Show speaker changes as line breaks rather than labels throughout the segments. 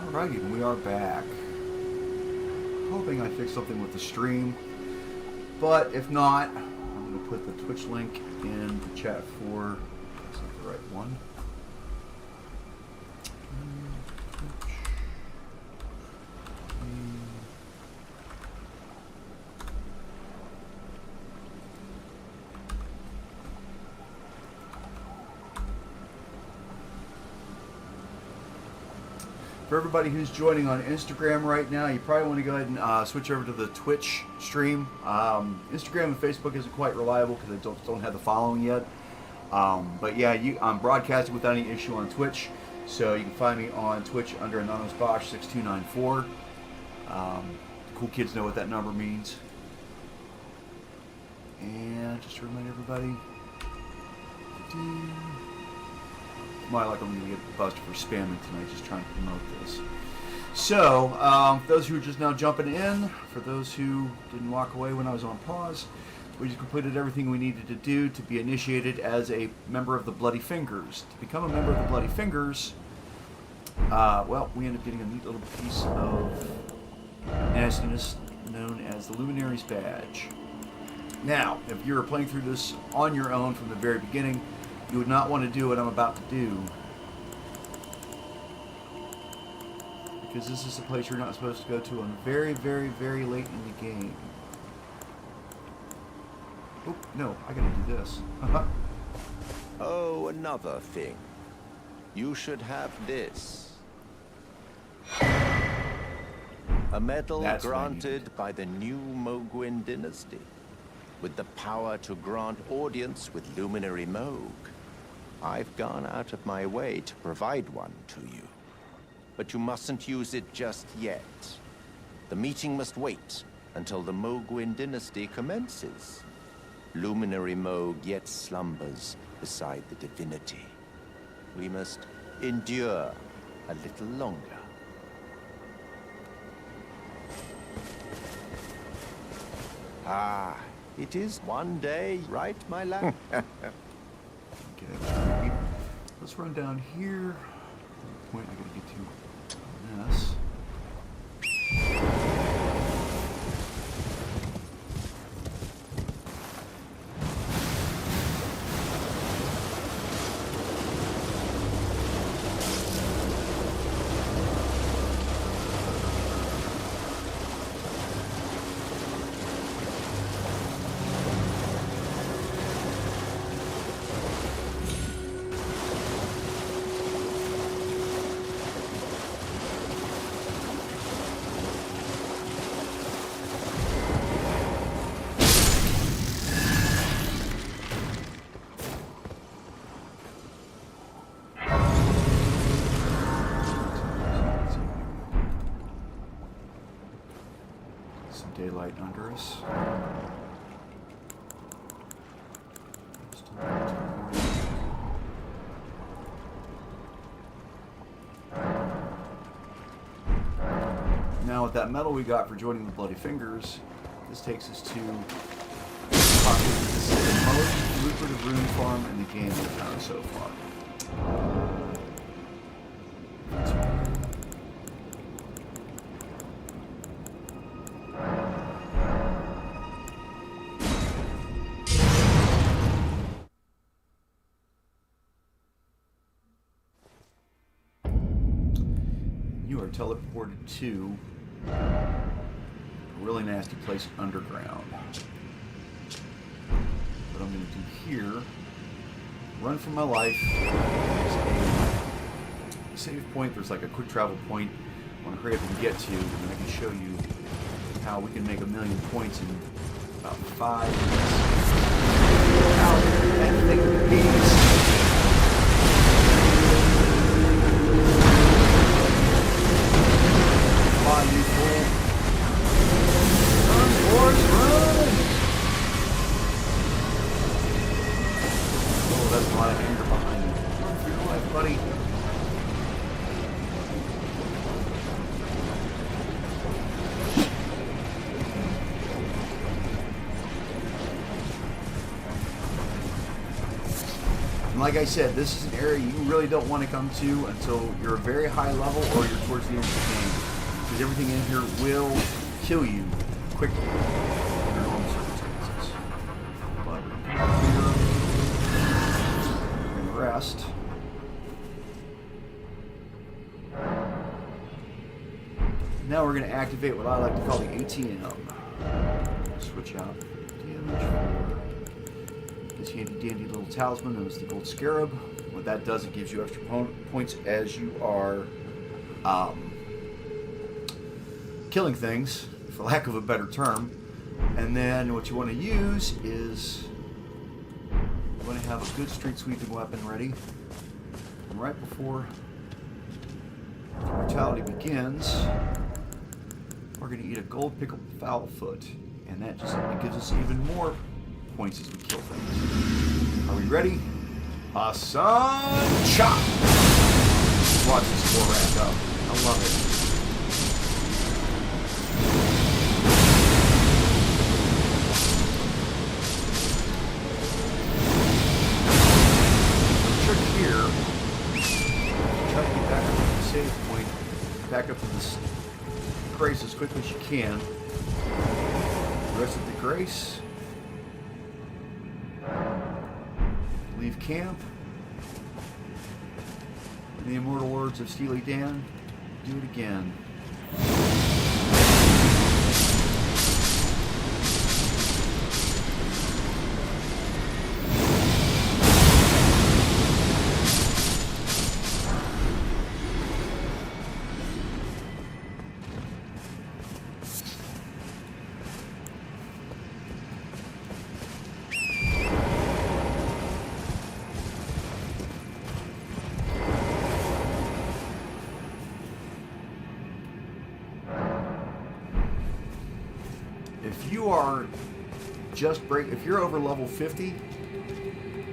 Alrighty, we are back. Hoping I fixed something with the stream, but if not, I'm going to put the Twitch link in the chat for. That's not the right one. For everybody who's joining on Instagram right now, you probably want to go ahead and switch over to the Twitch stream. Instagram and Facebook isn't quite reliable because they don't have the following yet. But yeah, I'm broadcasting without any issue on Twitch, so you can find me on Twitch under AnonymousBosch6294. Cool kids know what that number means. And just to remind everybody, I'm going to get busted for spamming tonight, just trying to promote this. So, for those who are just now jumping in, for those who didn't walk away when I was on pause, we just completed everything we needed to do to be initiated as a member of the Bloody Fingers. To become a member of the Bloody Fingers, well, we ended up getting a neat little piece of nastiness known as the Luminary's Badge. Now, if you're playing through this on your own from the very beginning, you would not want to do what I'm about to do, because this is a place you're not supposed to go to on very, very, very late in the game. Oh, no, I gotta do this.
Oh, another thing. You should have this. A medal granted by the new Mohgwyn dynasty, with the power to grant audience with Luminary Mohg. I've gone out of my way to provide one to you. But you mustn't use it just yet. The meeting must wait until the Mohgwyn dynasty commences. Luminary Mohg yet slumbers beside the divinity. We must endure a little longer. Ah, it is one day, right, my lad?
Okay, let's run down here. The point I gotta get to on this. Daylight under us. Now with that medal we got for joining the Bloody Fingers, this takes us to possibly the most lucrative rune farm in the game we've found so far. Teleported to a really nasty place underground. What I'm going to do here, run for my life. There's a save point, there's like a quick travel point I want to hurry up and get to, and then I can show you how we can make 1,000,000 points in about 5 minutes. Out that thing of the beast. Come on, you fool. Run, Forrest, run! Oh, that's a lot of anger behind you. Run for your life, buddy. And like I said, this is an area you really don't want to come to until you're a very high level or you're towards the end of the game. Because everything in here will kill you quickly under normal circumstances. But we're going to rest. Now we're going to activate what I like to call the ATM. Switch out damage for this handy dandy little talisman known as the Gold Scarab. What that does, it gives you extra points as you are killing things, for lack of a better term. And then what you want to use is you want to have a good street sweeping weapon ready. And right before the brutality begins, we're going to eat a gold pickled fowl foot. And that just gives us even more points as we kill things. Are we ready? Sun chop! Watch this score rack up. I love it. The trick here, try to get back up to the save point, back up to this grace as quickly as you can. The rest of the grace. Leave camp. In the immortal words of Steely Dan, do it again. If you are if you're over level 50,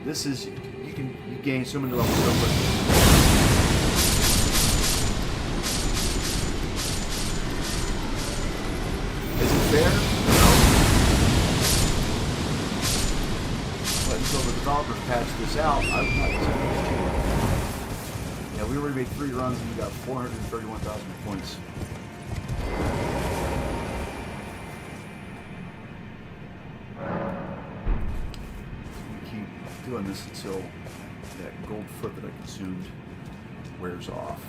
this is, you gain so many levels so quickly. Is it fair? No. But until the developers patch this out, I would not consider this cheap. Yeah, we already made 3 runs and we got 431,000 points. Doing this until that gold foot that I consumed wears off.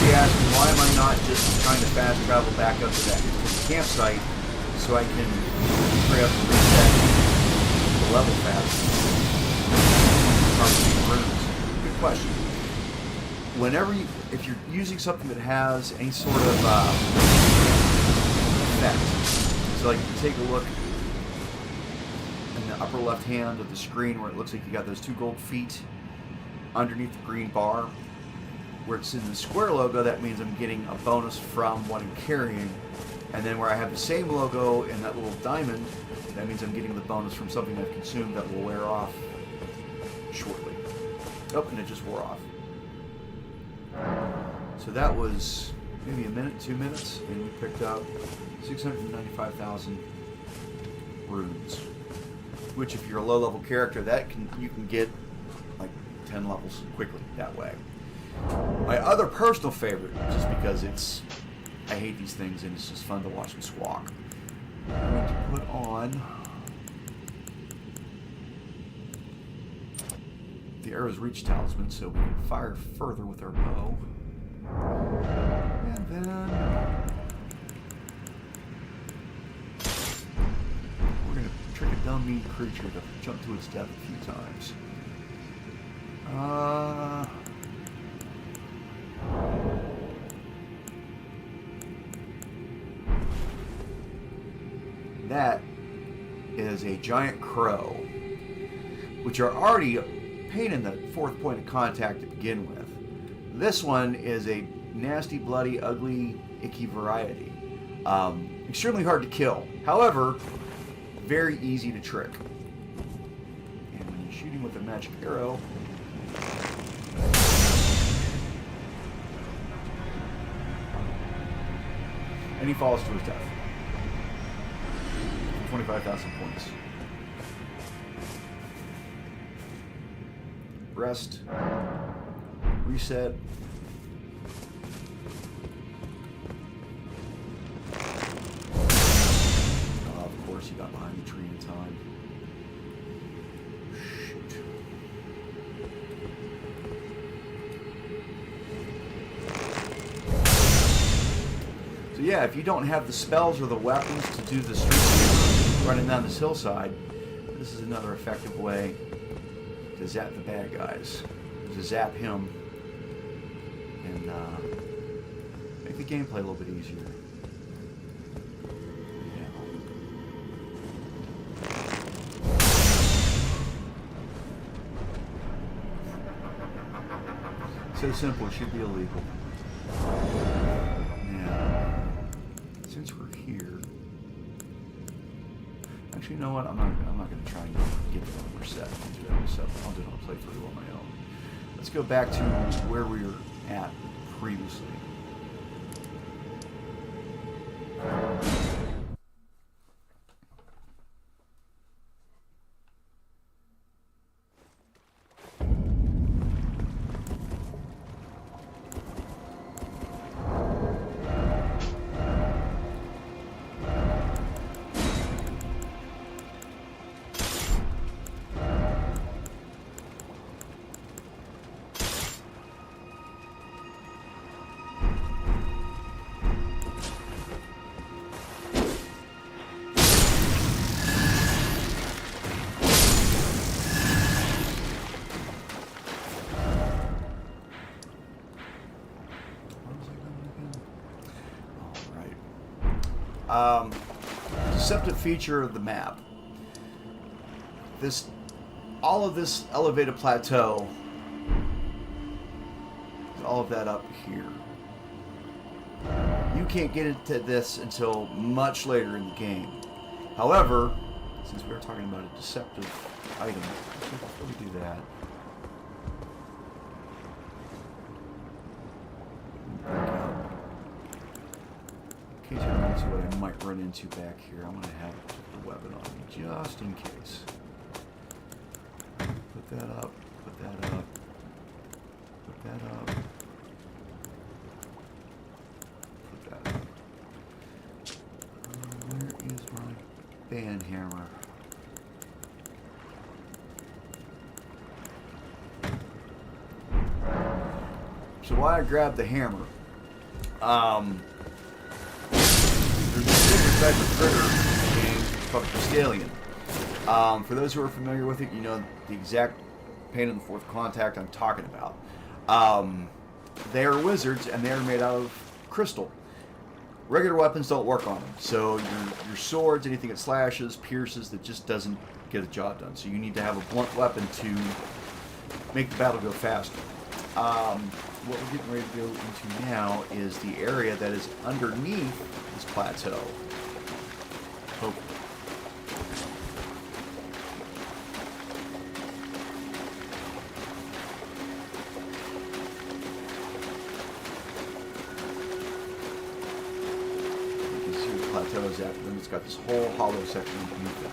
Asking why am I not just trying to fast travel back up to that campsite so I can hurry up and reset the level fast? Good question. Whenever if you're using something that has any sort of effect, so like take a look in the upper left hand of the screen where it looks like you got those 2 gold feet underneath the green bar. Where it's in the square logo, that means I'm getting a bonus from what I'm carrying. And then where I have the same logo in that little diamond, that means I'm getting the bonus from something I've consumed that will wear off shortly. Oh, and it just wore off. So that was maybe a minute, 2 minutes, and we picked up 695,000 runes. Which, if you're a low-level character, you can get like 10 levels quickly that way. My other personal favorite, just because I hate these things and it's just fun to watch them squawk. I'm going to put on the Arrow's Reach Talisman so we can fire further with our bow. And then we're going to trick a dumb mean creature to jump to its death a few times. That is a giant crow, which are already pain in the fourth point of contact to begin with. This one is a nasty, bloody, ugly, icky variety. Extremely hard to kill. However, very easy to trick. And when you're shooting with a magic arrow, and he falls to his death. 25,000 points. Rest. Reset. Of course, he got behind the tree in time. Shoot. So yeah, if you don't have the spells or the weapons to do the street sweeper running down this hillside, this is another effective way to zap the bad guys. To zap him and make the gameplay a little bit easier. So simple, it should be illegal. Now, since we're here, actually, you know what? I'm not going to try and get the number set. So I'll do it on a playthrough on my own. Let's go back to where we were at previously. Deceptive feature of the map. All of this elevated plateau, all of that up here. You can't get into this until much later in the game. However, since we're talking about a deceptive item, before we do that, in case I run into what I might run into back here, I'm going to have a weapon on me, just in case. Put that up, put that up, put that up, put that up. Where is my band hammer? So while I grab the hammer, there's a different type of critter named called Crystallian. For those who are familiar with it, you know the exact pain in the fourth contact I'm talking about. They are wizards, and they are made out of crystal. Regular weapons don't work on them. So your swords, anything that slashes, pierces, that just doesn't get the job done. So you need to have a blunt weapon to make the battle go faster. What we're getting ready to go into now is the area that is underneath this plateau. Hopefully. You can see where the plateau is at, but then it's got this whole hollow section underneath it.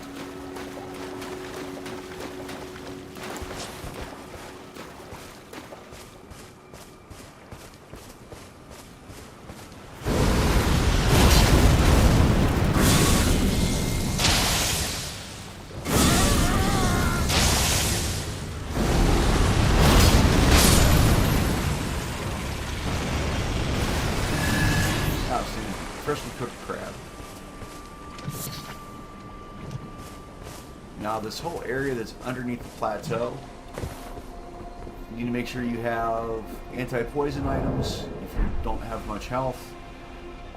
Freshly cooked crab. Now this whole area that's underneath the plateau, you need to make sure you have anti-poison items if you don't have much health,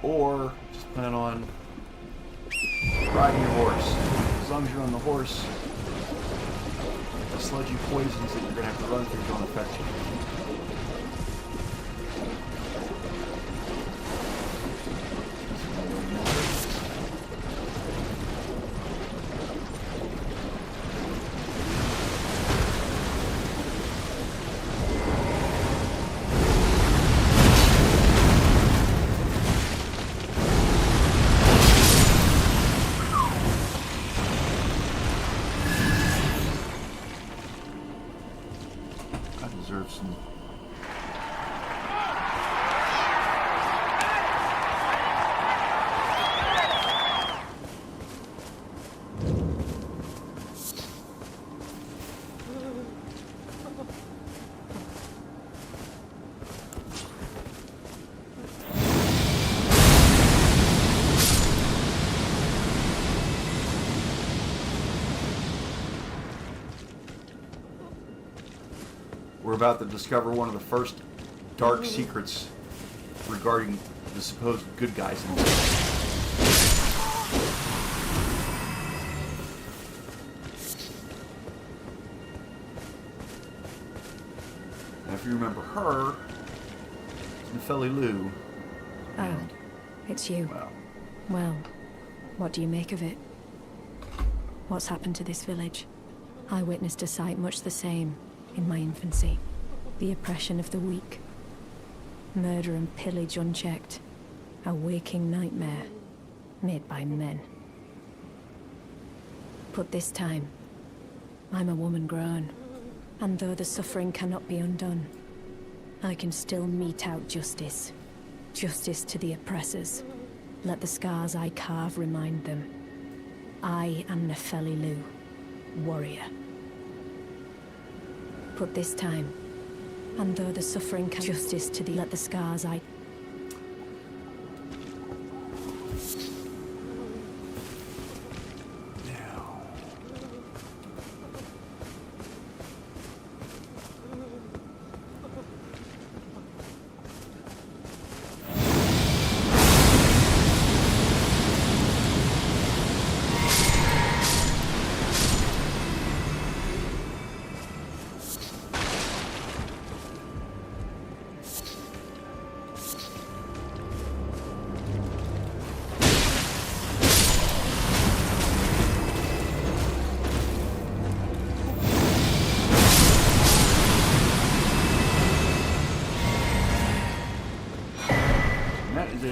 or just plan on riding your horse. As long as you're on the horse, the sludgy poisons that you're going to have to run through don't affect you. Some We're about to discover one of the first dark secrets regarding the supposed good guys in the world. And if you remember her, it's Nepheli Lou.
Oh, it's you. Well, what do you make of it? What's happened to this village? I witnessed a sight much the same in my infancy. The oppression of the weak. Murder and pillage unchecked. A waking nightmare made by men. But this time, I'm a woman grown. And though the suffering cannot be undone, I can still mete out justice. Justice to the oppressors. Let the scars I carve remind them. I am Nepheli Lou, warrior. But this time, and though the suffering can justice to the let the scars I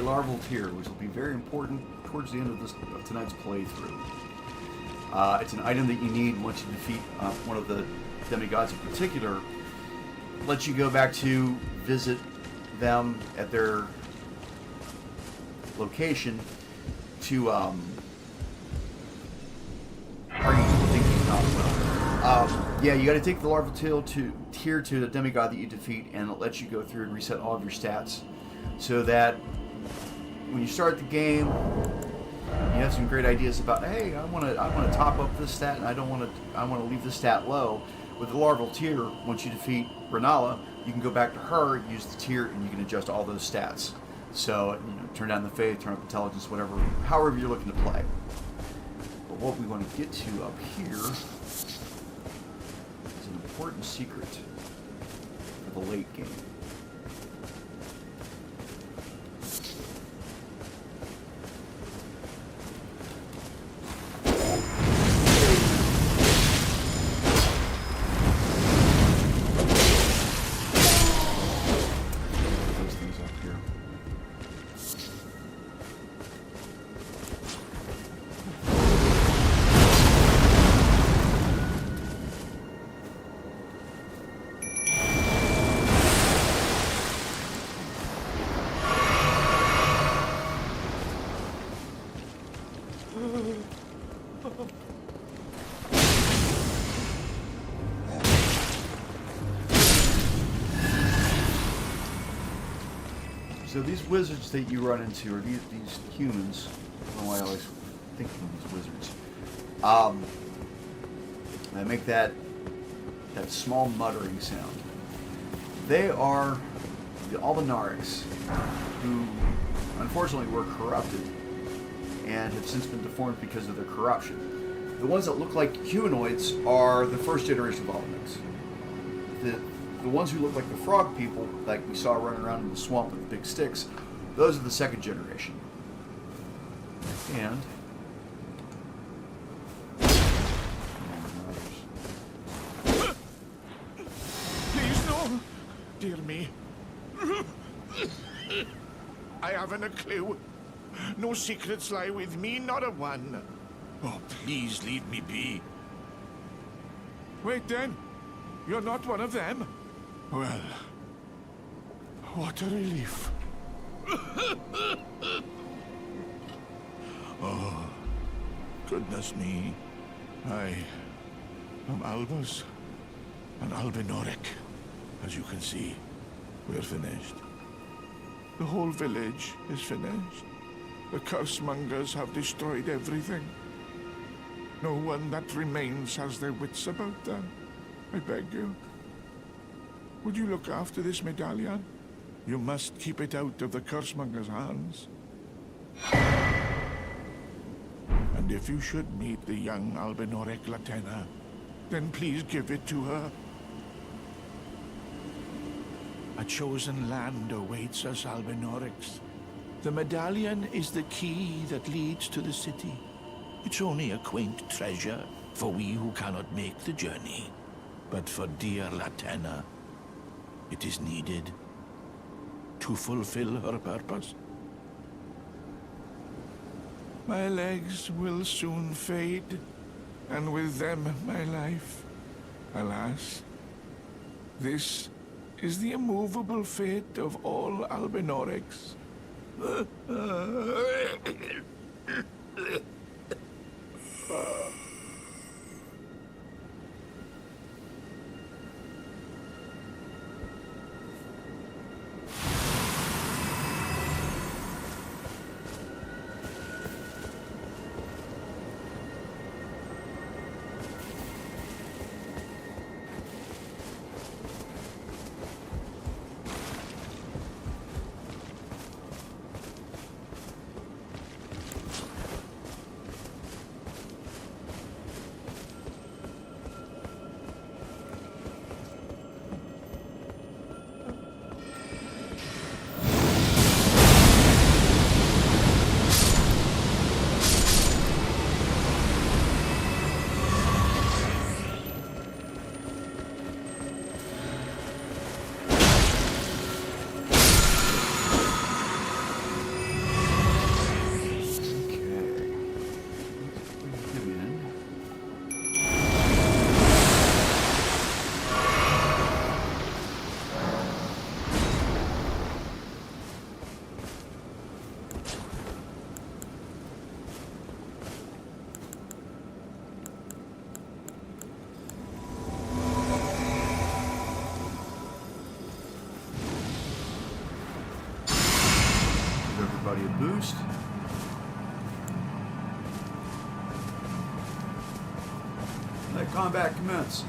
larval tear, which will be very important towards the end of tonight's playthrough. It's an item that you need once you defeat one of the demigods in particular. Lets you go back to visit them at their location to bring thinking not well. Yeah, you got to take the larval tear to the demigod that you defeat, and it lets you go through and reset all of your stats, so that when you start the game, you have some great ideas about, hey, I want to top up this stat, and I want to leave this stat low. With the larval tear, once you defeat Renala, you can go back to her, use the tear, and you can adjust all those stats. So, turn down the faith, turn up intelligence, whatever, however you're looking to play. But what we want to get to up here is an important secret for the late game. So these wizards that you run into, or these humans, I don't know why I always think of them as wizards, they make that small muttering sound. They are all the Narcs, who unfortunately were corrupted and have since been deformed because of their corruption. The ones that look like humanoids are the first generation of Aldermans. The ones who look like the frog people, like we saw running around in the swamp with the big sticks, those are the second generation. And
please, no. Dear me. I haven't a clue. No secrets lie with me, not a one. Oh, please leave me be. Wait then. You're not one of them? Well, what a relief. Oh, goodness me. I am Albus and Albinoric. As you can see, we're finished. The whole village is finished. The cursemongers have destroyed everything. No one that remains has their wits about them. I beg you. Would you look after this medallion? You must keep it out of the cursemongers' hands. And if you should meet the young Albinoric Latena, then please give it to her. A chosen land awaits us, Albinorics. The medallion is the key that leads to the city. It's only a quaint treasure for we who cannot make the journey. But for dear Latena, it is needed to fulfill her purpose. My legs will soon fade, and with them my life. Alas, this is the immovable fate of all Albinorics.
everybody a boost. Let combat commence.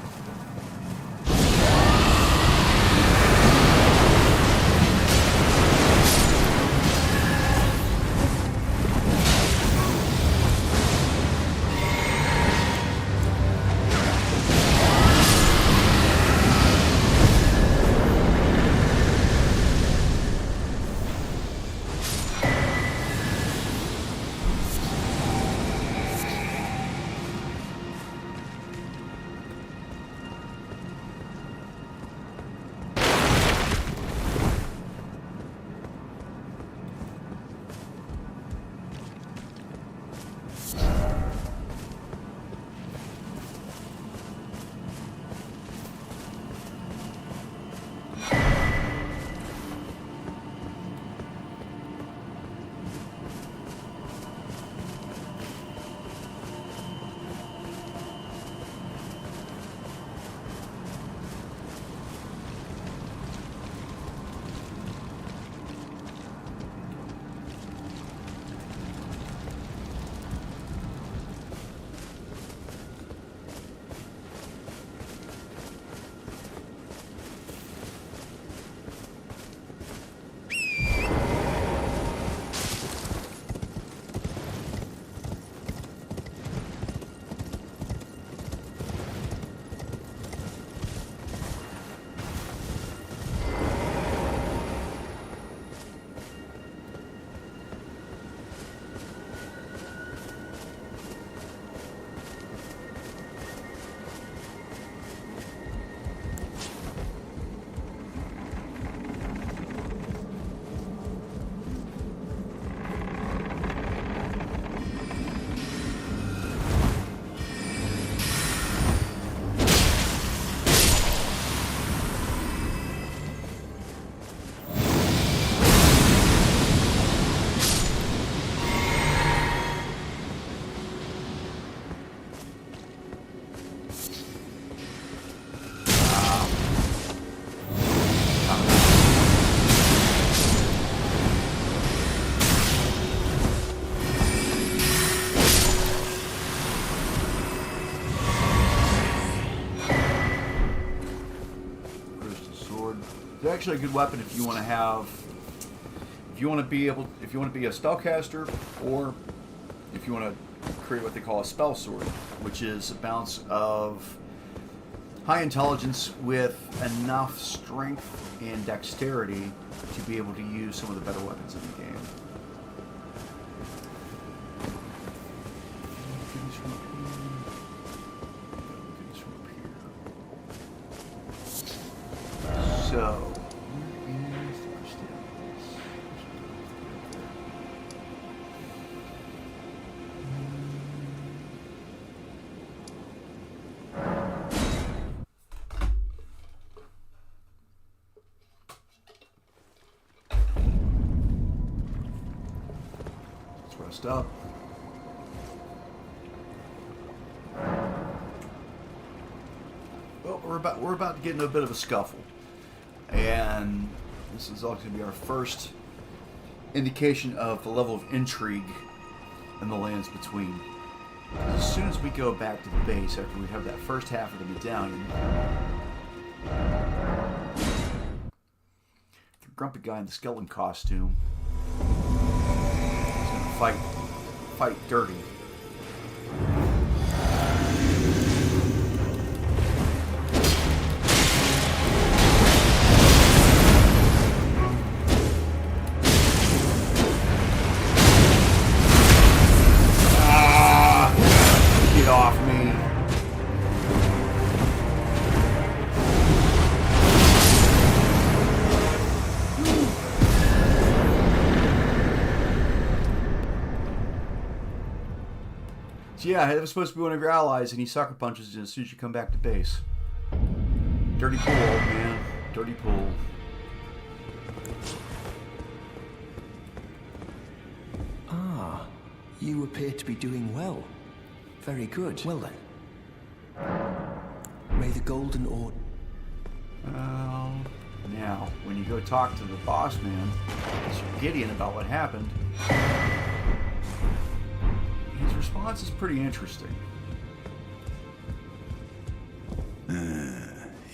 actually a good weapon if you want to have, if you want to be a spellcaster, or if you want to create what they call a spell sword, which is a balance of high intelligence with enough strength and dexterity to be able to use some of the better weapons in the game. So, where is the first let's rest up. Well, we're about to get into a bit of a scuffle. And this is also going to be our first indication of the level of intrigue in the lands between. As soon as we go back to the base, after we have that first half of the medallion, the grumpy guy in the skeleton costume is going to fight dirty. Off me. So yeah, that was supposed to be one of your allies, and he sucker punches you as soon as you come back to base. Dirty pool, old man. Dirty pool.
Ah, you appear to be doing well. Very good. Well then. May the Golden Order...
Now, when you go talk to the boss man, Sir Gideon, about what happened, his response is pretty interesting.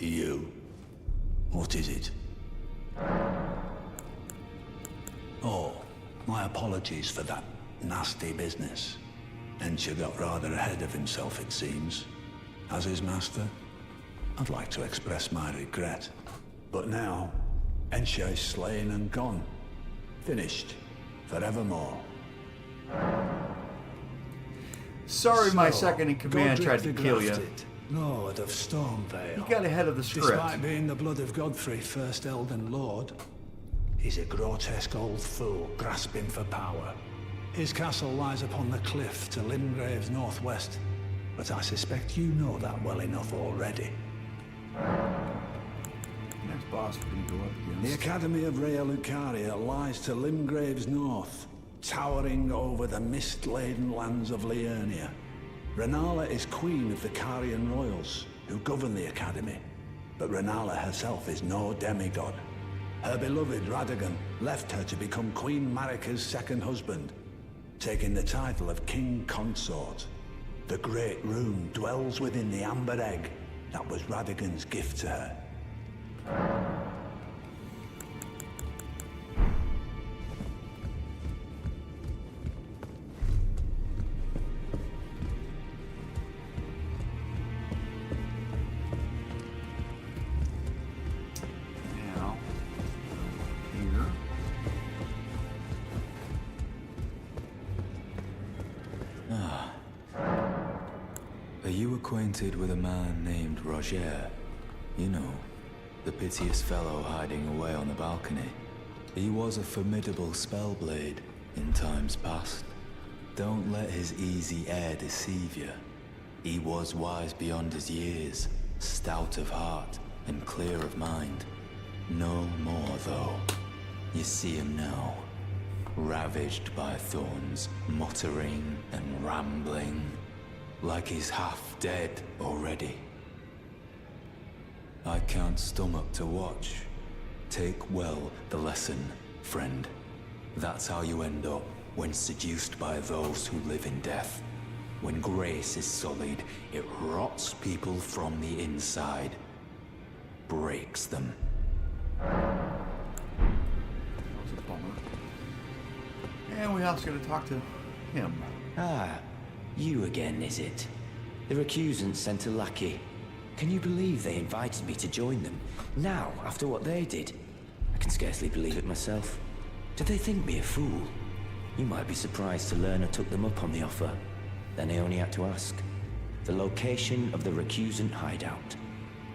You. What is it? Oh, my apologies for that nasty business. Ensha got rather ahead of himself, it seems. As his master, I'd like to express my regret. But now, Ensha is slain and gone. Finished. Forevermore.
Sorry, my second in command tried to kill you.
Lord of Stormvale.
He got ahead of the script.
Despite being the blood of Godfrey, first Elden Lord, he's a grotesque old fool grasping for power. His castle lies upon the cliff to Limgrave's northwest, but I suspect you know that well enough already.
Next boss we're going to go up against.
The Academy of Rea Lucaria lies to Limgrave's north, towering over the mist-laden lands of Liurnia. Renala is queen of the Carian royals, who govern the Academy, but Renala herself is no demigod. Her beloved Radagon left her to become Queen Marika's second husband, taking the title of King Consort. The Great Rune dwells within the amber egg that was Radagon's gift to her.
Now, here.
Are you acquainted with a man named Roger? You know, the piteous fellow hiding away on the balcony. He was a formidable spellblade in times past. Don't let his easy air deceive you. He was wise beyond his years, stout of heart and clear of mind. No more, though. You see him now, ravaged by thorns, muttering and rambling, like he's half dead already. I can't stomach to watch. Take well the lesson, friend. That's how you end up when seduced by those who live in death. When grace is sullied, it rots people from the inside, breaks them.
And we also got to talk to him.
Ah, you again, is it? The recusants sent a lackey. Can you believe they invited me to join them? Now, after what they did? I can scarcely believe it myself. Did they think me a fool? You might be surprised to learn I took them up on the offer. Then I only had to ask. The location of the recusant hideout.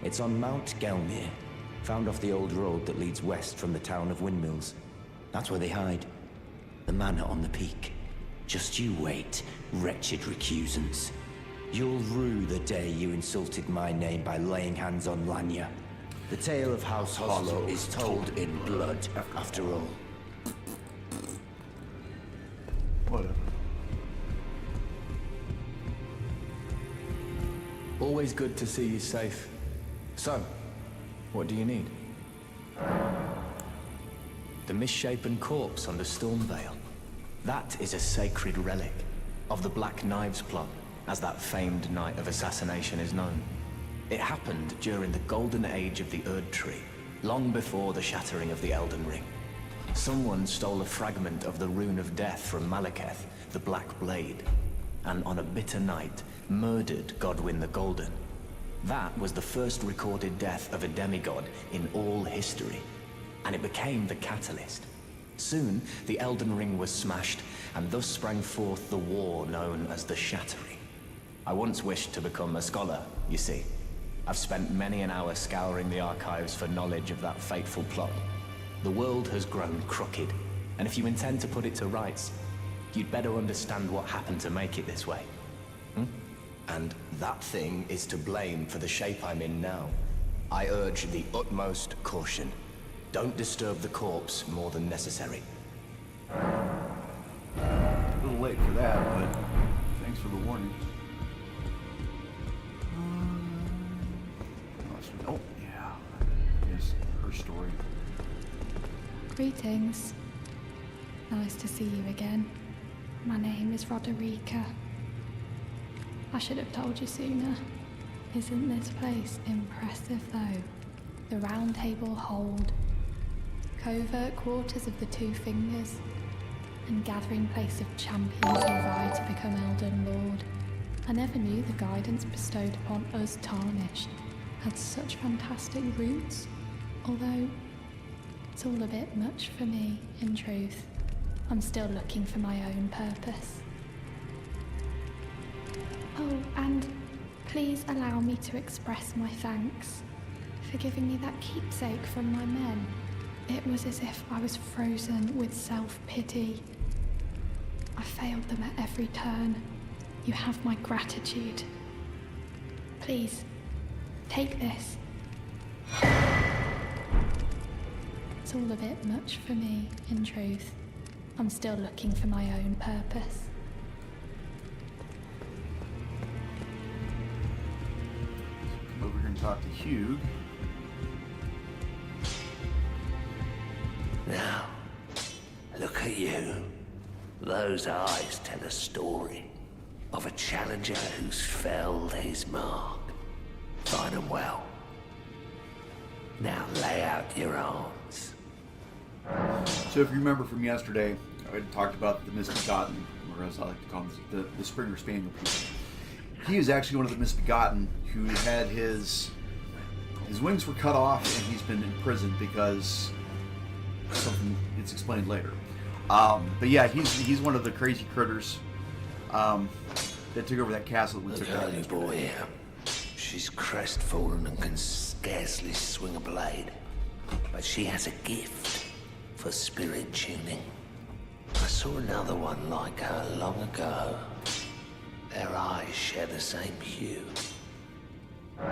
It's on Mount Gelmir, found off the old road that leads west from the town of Windmills. That's where they hide. The manor on the peak. Just you wait, wretched recusants. You'll rue the day you insulted my name by laying hands on Lanya. The tale of House Oslo is told in blood, after all.
Whatever.
Always good to see you safe. So, what do you need?
The misshapen corpse under Stormvale. That is a sacred relic of the Black Knives plot, as that famed night of assassination is known. It happened during the golden age of the Erd Tree, long before the shattering of the Elden Ring. Someone stole a fragment of the Rune of Death from Malekith, the Black Blade, and on a bitter night, murdered Godwyn the Golden. That was the first recorded death of a demigod in all history, and it became the catalyst. Soon, the Elden Ring was smashed, and thus sprang forth the war known as the Shattering. I once wished to become a scholar, you see. I've spent many an hour scouring the archives for knowledge of that fateful plot. The world has grown crooked, and if you intend to put it to rights, you'd better understand what happened to make it this way. And that thing is to blame for the shape I'm in now. I urge the utmost caution. Don't disturb the corpse more than necessary.
A little late for that, but thanks for the warning. Oh, yeah. Yes, her story.
Greetings. Nice to see you again. My name is Roderica. I should have told you sooner. Isn't this place impressive though? The Round Table Hold, covert quarters of the Two Fingers, and gathering place of champions who vie to become Elden Lord. I never knew the guidance bestowed upon us Tarnished had such fantastic roots, although it's all a bit much for me, in truth. I'm still looking for my own purpose. Oh, and please allow me to express my thanks for giving me that keepsake from my men. It was as if I was frozen with self-pity. I failed them at every turn. You have my gratitude. Please, take this. It's all a bit much for me, in truth. I'm still looking for my own purpose.
Come over here and talk to Hugh.
Now, look at you. Those eyes tell a story of a challenger who's felled his mark. Find 'em well. Now lay out your arms.
So if you remember from yesterday, I had talked about the Misbegotten, or as I like to call them, the Springer Spaniel people. He is actually one of the Misbegotten who had his wings were cut off and he's been imprisoned because something it's explained later. But yeah, he's one of the crazy critters that took over that castle that we
Look
took
at
out
her boy here. She's crestfallen and can scarcely swing a blade. But she has a gift for spirit tuning. I saw another one like her long ago. Their eyes share the same hue.
The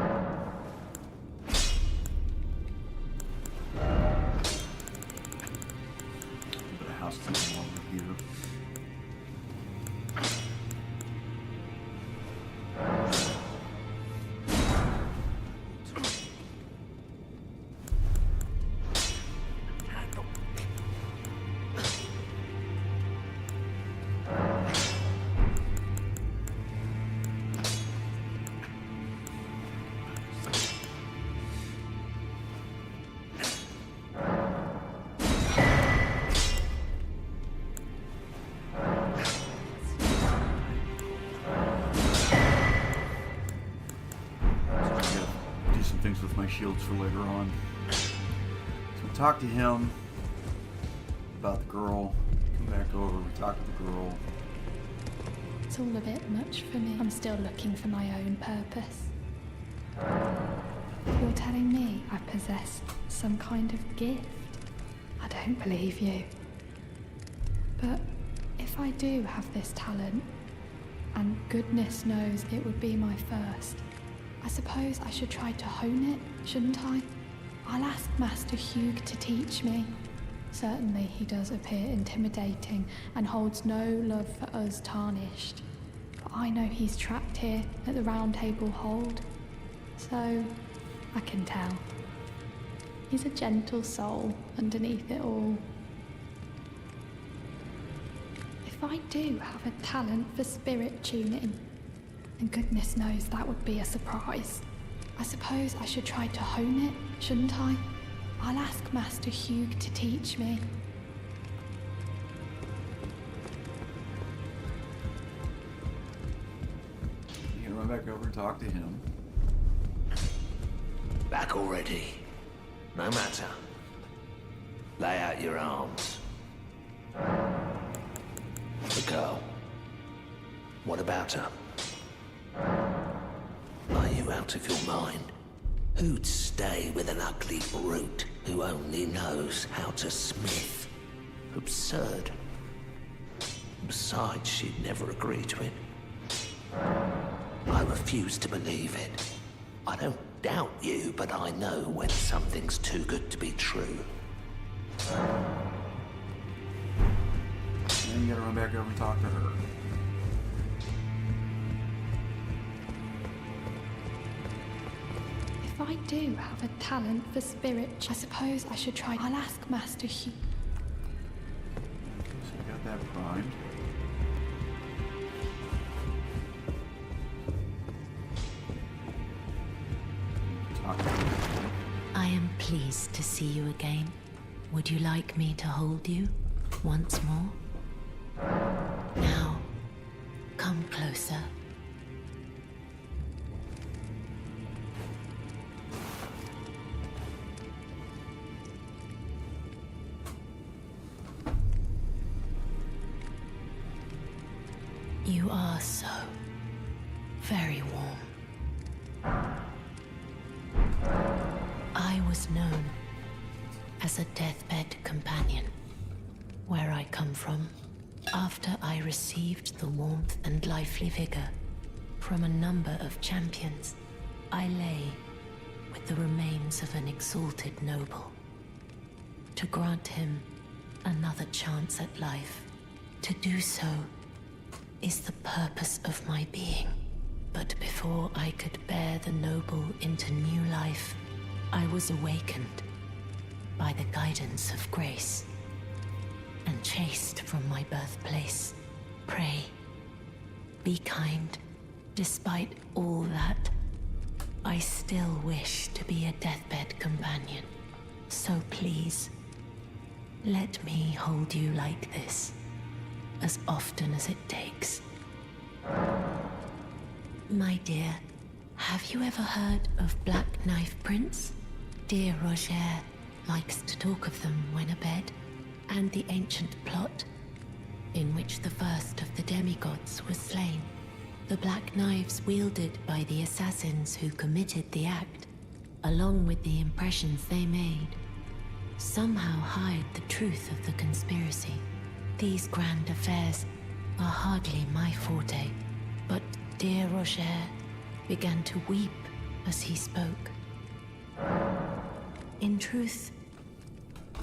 house is no longer here. shields for later on. So we talk to him about the girl. Come back over, we talk to the girl.
It's all a bit much for me. I'm still looking for my own purpose. You're telling me I possess some kind of gift? I don't believe you. But if I do have this talent, and goodness knows it would be my first, I suppose I should try to hone it, shouldn't I? I'll ask Master Hugh to teach me. Certainly he does appear intimidating and holds no love for us tarnished. But I know he's trapped here at the Round Table Hold. So, I can tell. He's a gentle soul underneath it all. If I do have a talent for spirit tuning, and goodness knows that would be a surprise, I suppose I should try to hone it, shouldn't I? I'll ask Master Hugh to teach me.
You can run back over and talk to him.
Back already. No matter. Lay out your arms. The girl. What about her? Are you out of your mind? Who'd stay with an ugly brute who only knows how to smith? Absurd. Besides, she'd never agree to it. I refuse to believe it. I don't doubt you, but I know when something's too good to be true.
And you gotta run back over and talk to her.
If I do have a talent for spirit, I suppose I should try. I'll ask Master Hugh.
Okay, so we got that primed. Talk to her.
I am pleased to see you again. Would you like me to hold you once more? Now, come closer. You are so very warm. I was known as a deathbed companion where I come from. After I received the warmth and lively vigor from a number of champions, I lay with the remains of an exalted noble. To grant him another chance at life, to do so is the purpose of my being. But before I could bear the noble into new life, I was awakened by the guidance of grace and chased from my birthplace. Pray, be kind. Despite all that, I still wish to be a deathbed companion. So please, let me hold you like this, as often as it takes. My dear, have you ever heard of Black Knife Prince? Dear Roger likes to talk of them when abed, and the ancient plot in which the first of the demigods was slain. The black knives wielded by the assassins who committed the act, along with the impressions they made, somehow hide the truth of the conspiracy. These grand affairs are hardly my forte, but dear Roger began to weep as he spoke. In truth,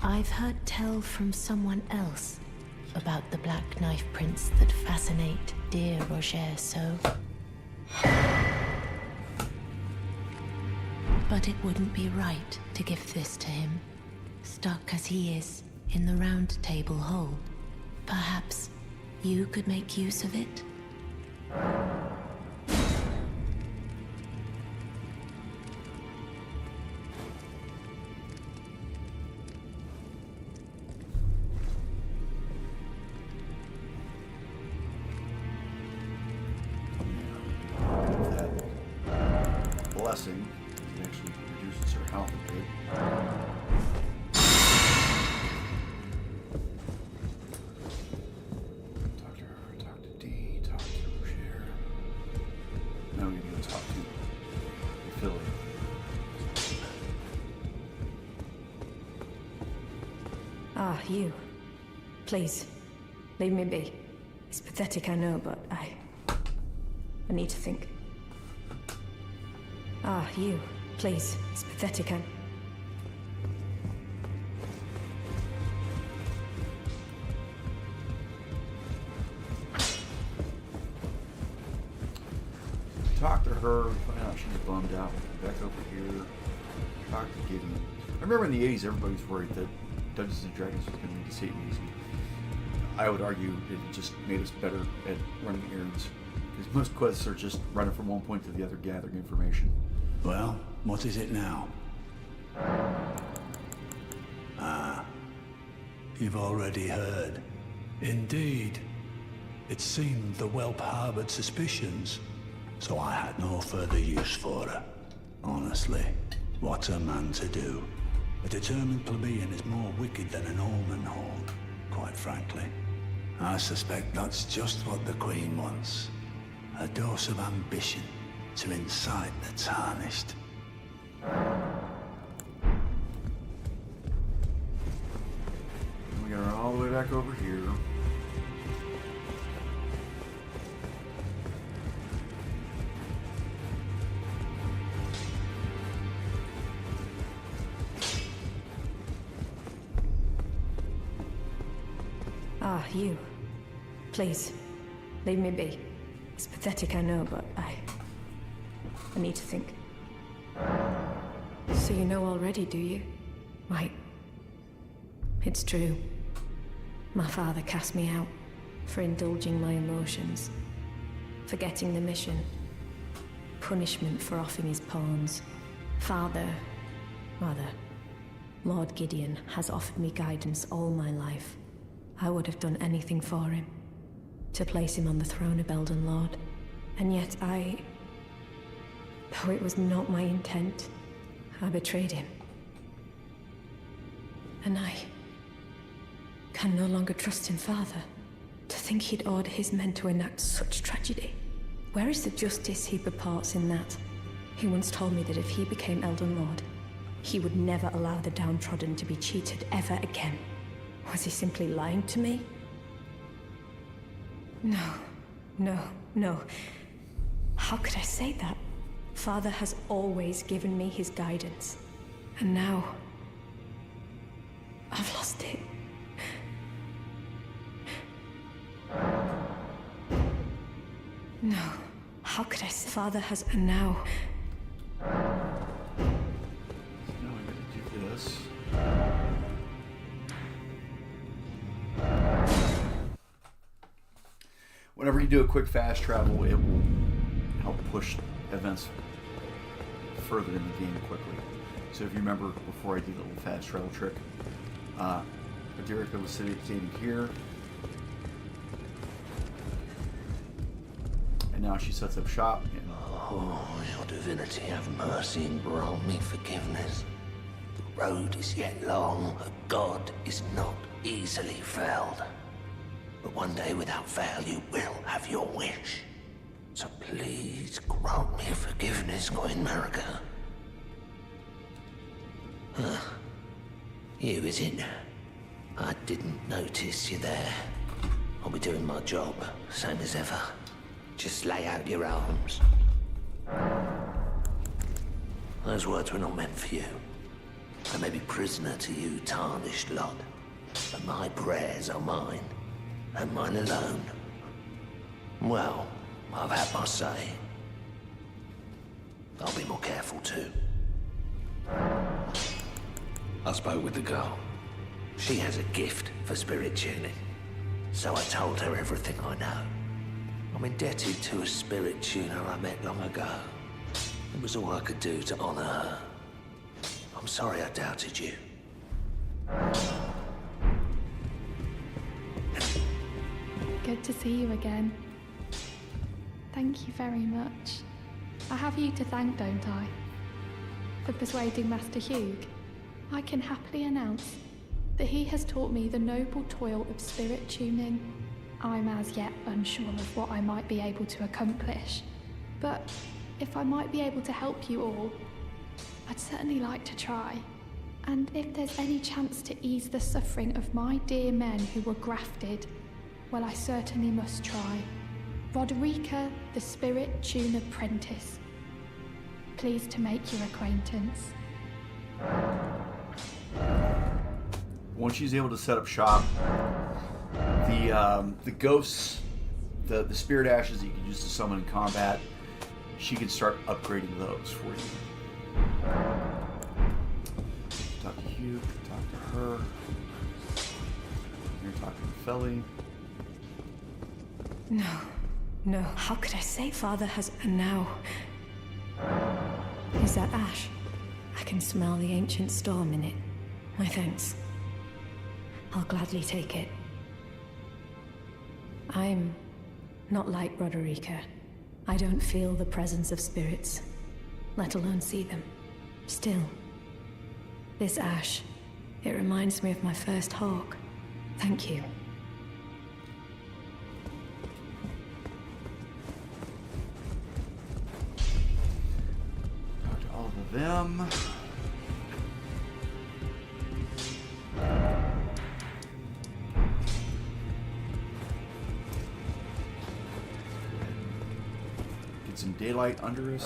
I've heard tell from someone else about the Black Knife Prince that fascinate dear Roger so. But it wouldn't be right to give this to him, stuck as he is in the Round Table Hold. Perhaps you could make use of it?
Blessing, it actually reduces her health.
You. Please, leave me be. It's pathetic, I know, but I need to think. You. Please, it's pathetic,
Talk to her, find out she's bummed out. Back over here. Talk to Gideon. I remember in the 80s, everybody was worried that Dungeons and Dragons was going to lead to Satanism. I would argue it just made us better at running errands. Because most quests are just running from one point to the other, gathering information.
Well, what is it now? You've already heard. Indeed. It seemed the whelp harbored suspicions, so I had no further use for her. Honestly, what's a man to do? A determined plebeian is more wicked than an almond horn, quite frankly. I suspect that's just what the Queen wants. A dose of ambition to incite the tarnished.
We got her all the way back over here.
You. Please, leave me be. It's pathetic, I know, but I need to think. So you know already, do you? Right. It's true. My father cast me out for indulging my emotions, forgetting the mission, punishment for offing his pawns. Lord Gideon has offered me guidance all my life. I would have done anything for him, to place him on the throne of Elden Lord. And yet though it was not my intent, I betrayed him. And I can no longer trust in Father. To think he'd order his men to enact such tragedy. Where is the justice he purports in that? He once told me that if he became Elden Lord, he would never allow the downtrodden to be cheated ever again. Was he simply lying to me? No. How could I say that? Father has always given me his guidance. And now, I've lost it. No. How could I say Father has... And now...
So now I'm going to do this. Whenever you do a quick fast travel, it will help push events further in the game quickly. So if you remember before I did the little fast travel trick, Adirica was sitting here, and now she sets up shop.
Oh, your divinity, have mercy and grant me forgiveness. The road is yet long, a god is not easily felled. But one day, without fail, you will have your wish. So please grant me forgiveness, Queen Marika. You, is it? I didn't notice you there. I'll be doing my job, same as ever. Just lay out your arms. Those words were not meant for you. I may be prisoner to you, tarnished lot, but my prayers are mine. And mine alone. Well, I've had my say. I'll be more careful too. I spoke with the girl. She has a gift for spirit tuning. So I told her everything I know. I'm indebted to a spirit tuner I met long ago. It was all I could do to honor her. I'm sorry I doubted you.
Good to see you again. Thank you very much. I have you to thank, don't I? For persuading Master Hugh. I can happily announce that he has taught me the noble toil of spirit tuning. I'm as yet unsure of what I might be able to accomplish, but if I might be able to help you all, I'd certainly like to try. And if there's any chance to ease the suffering of my dear men who were grafted, well, I certainly must try. Roderica, the Spirit Tune Apprentice. Pleased to make your acquaintance.
Once she's able to set up shop, the ghosts, the spirit ashes that you can use to summon in combat, she can start upgrading those for you. Talk to Hugh, talk to her. You're talking to Felly.
No, how could I say Father has... And now... Is that ash? I can smell the ancient storm in it. My thanks. I'll gladly take it. I'm not like Roderica. I don't feel the presence of spirits, let alone see them. Still, this ash, it reminds me of my first hawk. Thank you.
Talk to all of them. Get some daylight under us.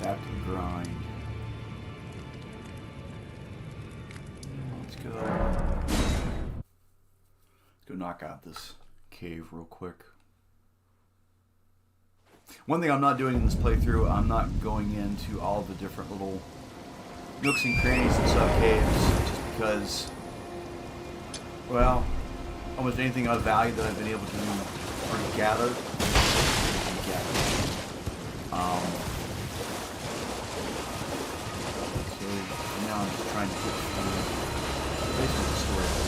Back to the grind. Let's go knock out this cave real quick. One thing I'm not doing in this playthrough, I'm not going into all the different little nooks and crannies and sub-caves, just because, well, almost anything of value that I've been able to already gather. So for now I'm just trying to get through basically the story of this.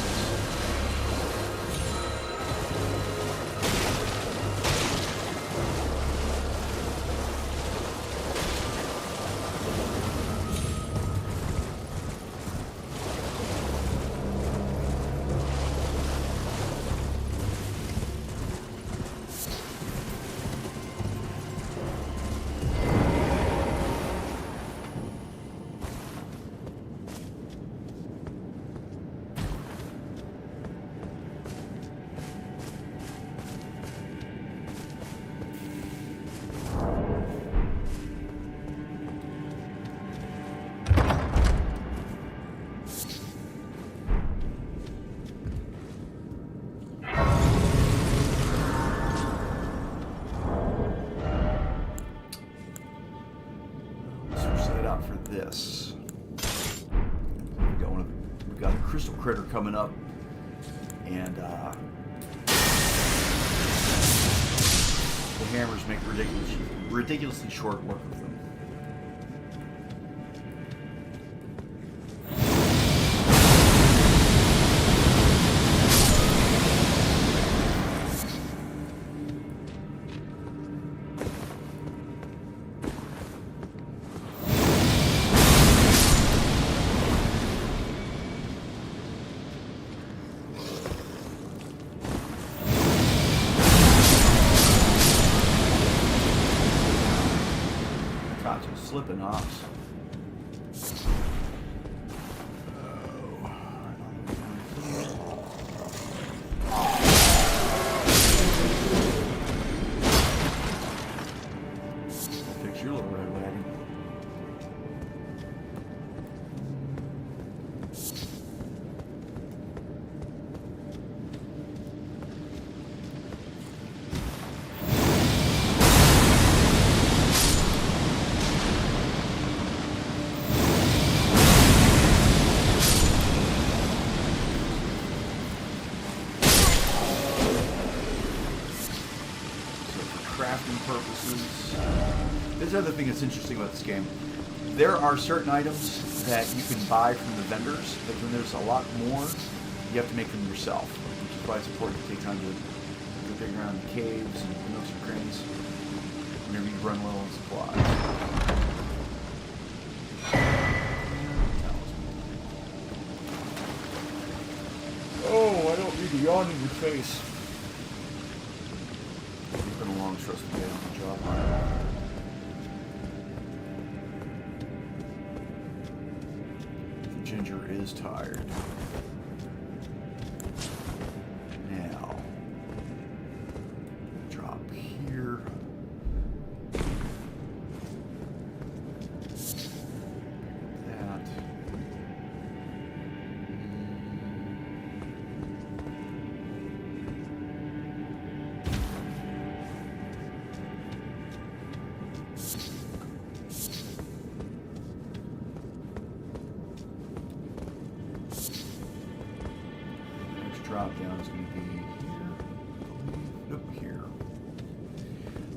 This. We've got a crystal critter coming up, and the hammers make ridiculously short work of them. Slipping off. Fix your little red wagon. Purposes. There's another thing that's interesting about this game. There are certain items that you can buy from the vendors, but when there's a lot more, you have to make them yourself, which is why it's important to take time to go dig around the caves and nooks and crannies whenever you run low on supplies. the yawn in your face. It's been a long, stressful day on the job hunt. The ginger is tired. Now, drop here. That. Drop down is going to be here. Nope, here.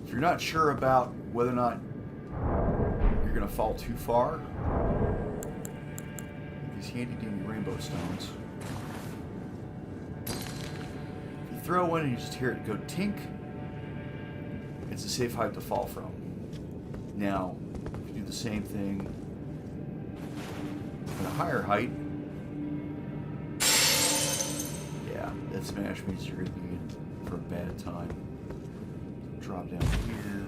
If you're not sure about whether or not you're going to fall too far, these handy dandy rainbow stones. If you throw one and you just hear it go tink, it's a safe height to fall from. Now, if you do the same thing at a higher height, that smash means you're going to be in for a bad time. So drop down here.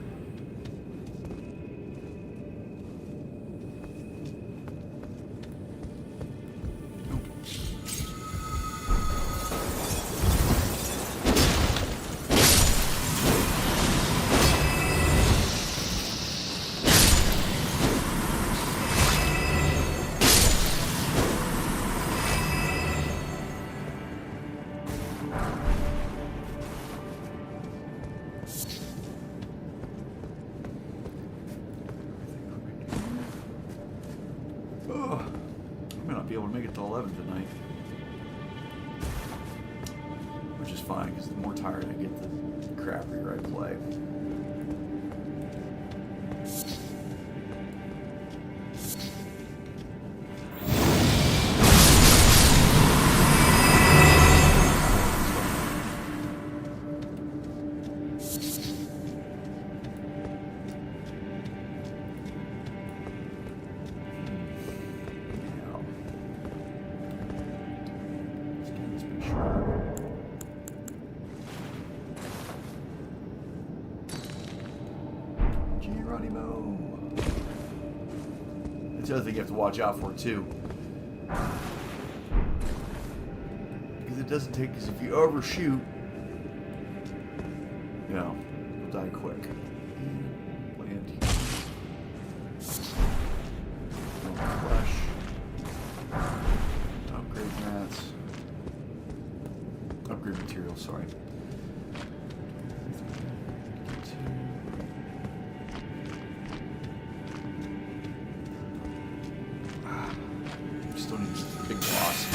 Be able to make it to 11 tonight, which is fine because the more tired I get, the crappier I play. That's the other thing you have to watch out for too, because it doesn't take. Because if you overshoot, you know, you'll die quick. Land here. Flesh. Upgrade mats. Upgrade materials. Sorry. Still need a big boss.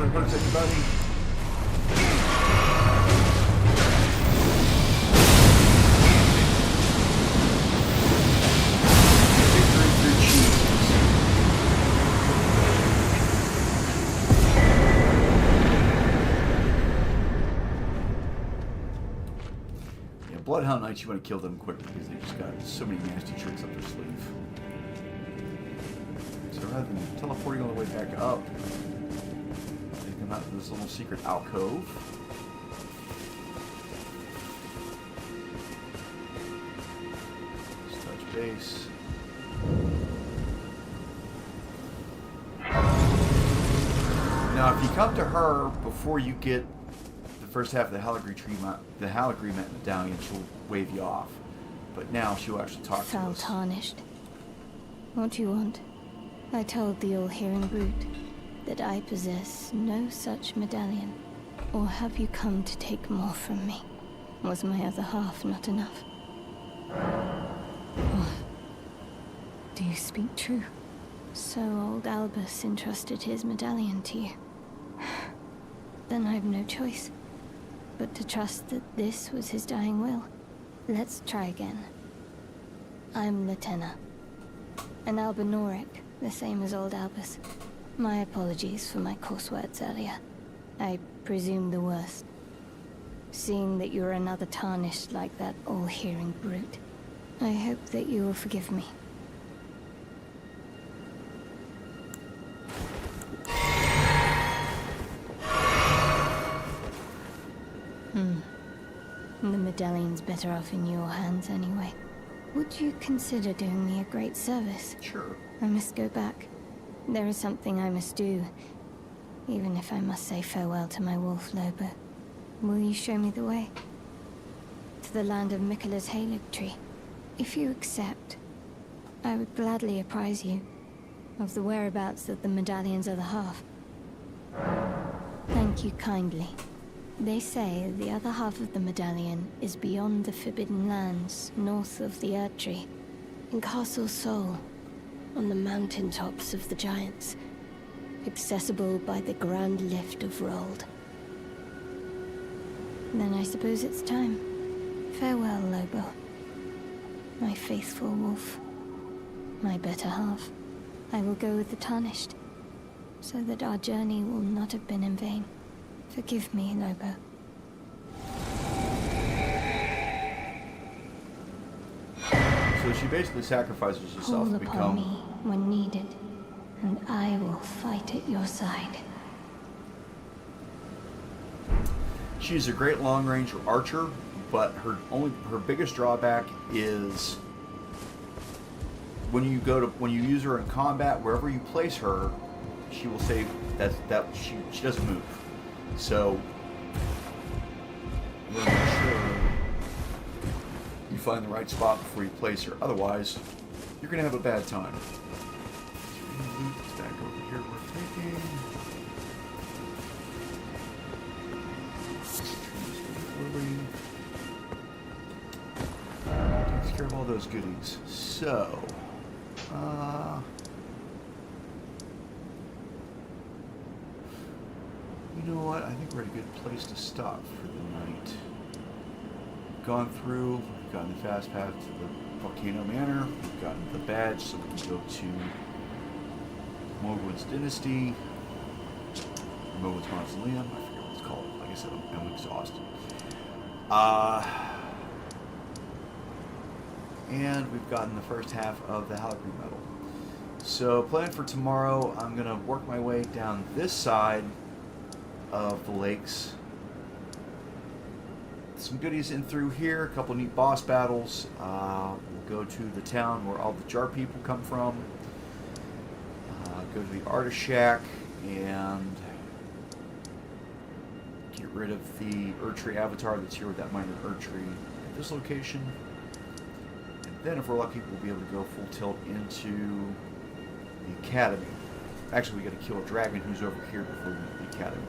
Hurts anybody. Yeah, Bloodhound Knights, you want to kill them quick because they just got so many nasty tricks up their sleeve. So rather than teleporting all the way back up, out to this little secret alcove. Just touch base. Now, if you come to her before you get the first half of the Haligre medallion, she'll wave you off. But now she'll actually talk to us.
Tarnished. What do you want? I told the all-hearing brute that I possess no such medallion. Or have you come to take more from me? Was my other half not enough?
Oh. Do you speak true?
So old Albus entrusted his medallion to you. Then I've no choice but to trust that this was his dying will. Let's try again. I'm Latenna. An Albinoric, the same as old Albus. My apologies for my coarse words earlier. I presume the worst. Seeing that you're another tarnished like that all-hearing brute, I hope that you will forgive me. The medallion's better off in your hands anyway. Would you consider doing me a great service?
Sure.
I must go back. There is something I must do, even if I must say farewell to my wolf, Lobo. Will you show me the way? To the land of Miquella's Halig tree. If you accept, I would gladly apprise you of the whereabouts of the medallion's other half. Thank you kindly. They say the other half of the medallion is beyond the Forbidden Lands, north of the Erdtree, in Castle Sol, on the mountaintops of the Giants, accessible by the Grand Lift of Rold. Then I suppose it's time. Farewell, Lobo. My faithful wolf. My better half. I will go with the Tarnished, so that our journey will not have been in vain. Forgive me, Lobo.
So she basically sacrifices herself
Call
to
upon
become...
me when needed, and I will fight at your side.
She's a great long-range archer, but her biggest drawback is when you use her in combat, wherever you place her, she will say that she doesn't move. So you want to make sure you find the right spot before you place her. Otherwise, you're going to have a bad time. Loot this back over here we're taking. Takes care of all those goodies. So, you know what? I think we're at a good place to stop for the night. We've gone through, we've gotten the fast path to the Volcano Manor, we've gotten the badge so we can go to Mogwin's Dynasty, Mogwin's Mausoleum, I forget what it's called. Like I said, I'm exhausted. And we've gotten the first half of the Haligtree Medal. So, plan for tomorrow, I'm going to work my way down this side of the lakes. Some goodies in through here, a couple neat boss battles. We'll go to the town where all the jar people come from. Go to the artist shack and get rid of the Erdtree avatar that's here with that minor Erdtree at this location. And then if we're lucky, we'll be able to go full tilt into the Academy. Actually, we got to kill a dragon who's over here before we get to the Academy.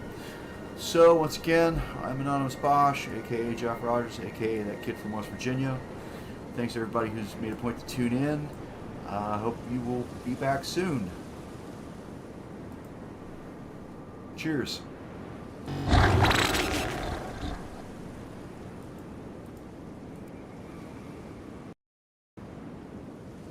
So, once again, I'm Anonymous Bosch, aka Jeff Rogers, aka that kid from West Virginia. Thanks to everybody who's made a point to tune in. I hope you will be back soon. Cheers.